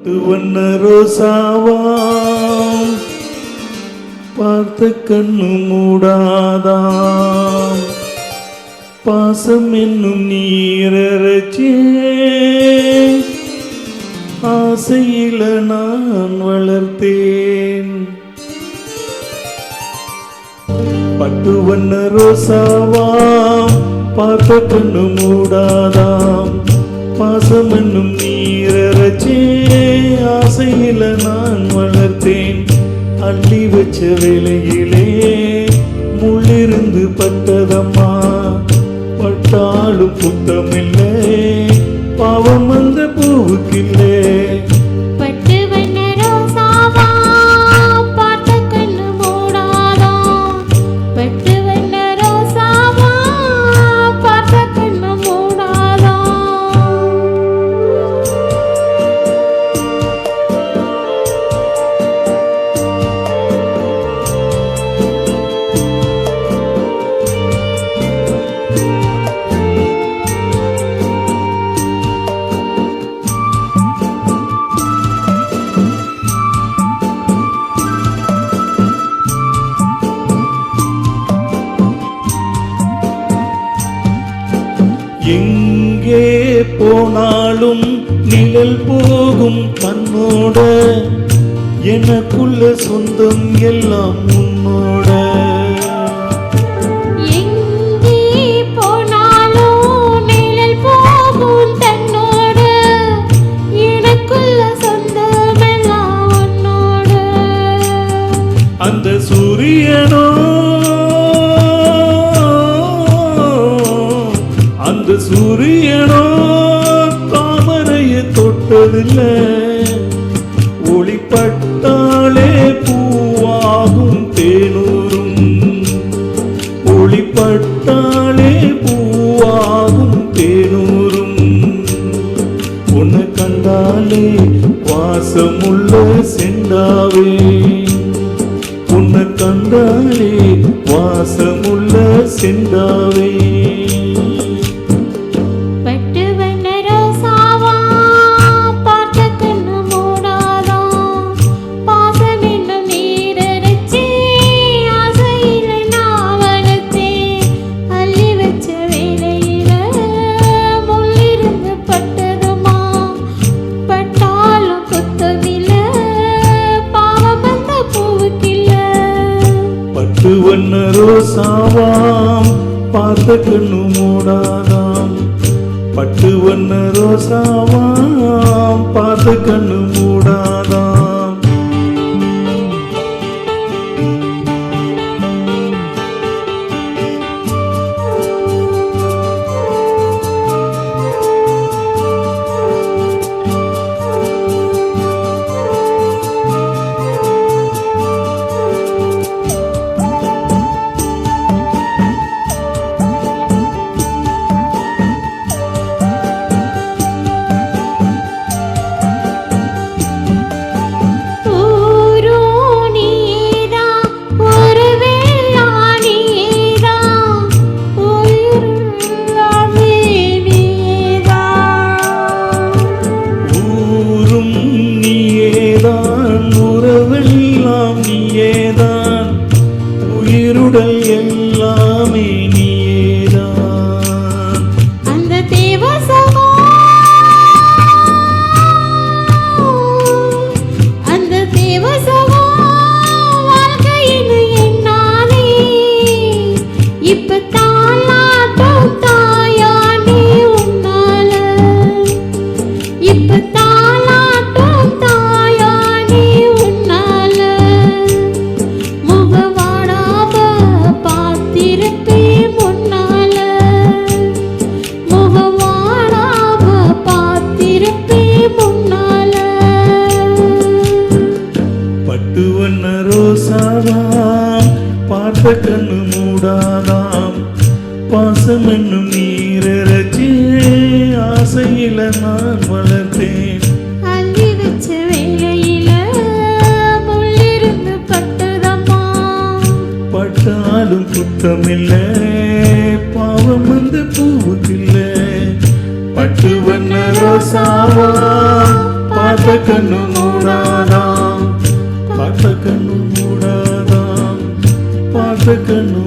வண்ண ரோசாவாம் பார்த்த கண்ணு மூடாதாம் பாசம் என்னும் நீரச்சே ஆசையில நான் வளர்த்தேன். பட்டு வண்ண ரோசாவாம் பார்த்த கண்ணு மூடாதாம் பாசம் என்னும் நீரச்சே ஆசையில நான் வளர்த்தேன். அள்ளி வச்ச வேளையிலே முள்ளிருந்து பட்டதம்மா பட்டாலும் புத்தமில்லை பாவம் அந்த பூவுக்கில்லை. எங்கே போனாலும் நிழல் போகும் தன்னோட எனக்குள்ள சொந்தம் எல்லாம் உன்னோட. எங்கே போனாலும் நிழல் போகும் தன்னோட எனக்குள்ள சொந்தம் எல்லாம் உன்னோட. அந்த சூரியனோ அந்த சூரியனோ தாமரையை தொட்டதில்லை ஒளிப்பட்டாலே பூவாகும் தேனூரும் ஒளிப்பட்டாலே பூவாகும் தேனூரும். உன்னை கண்டாலே வாசமுள்ள செண்டாவே உன்னை கண்டாலே வாசமுள்ள செண்டாவே. வண்ண ரோசாவாம் பார்த்த கண்ணு மூடாதாம் பட்டு வண்ண ரோசாவாம் பார்த்த கண்ணு மூடாதாம். உயிருடல் எல்லாமே நீயேதான். அந்த தேவசமோ அந்த தேவசமோ வாழ்க்கையின் என்னாலே இப்ப தாலாட்டும் தாயானே உன்னால இப்ப தாலாட்டும் தாயானே உன்னால. முகவாடாம பார்த்திருப்பேன் முன்னால முகவாடாம பார்த்திருப்பேன் முன்னால. பட்டு வண்ண ரோசாவாம் பார்த்த கண்ணு மூடாதாம் பாசம் என்னும் நீரச்சே ஆசையில நான் வளர்த்தேன். அள்ளி வச்ச வேளையில முள்ளிருந்து பட்டதம்மா பட்டாலும் குத்தமில்லை பாவம் அந்த பூவுக்கில்லை. பட்டு வண்ண ரோசாவாம் பார்த்த கண்ணு மூடாதாம் பார்த்த கண்ணு மூடாதாம் பார்த்த கண்ணு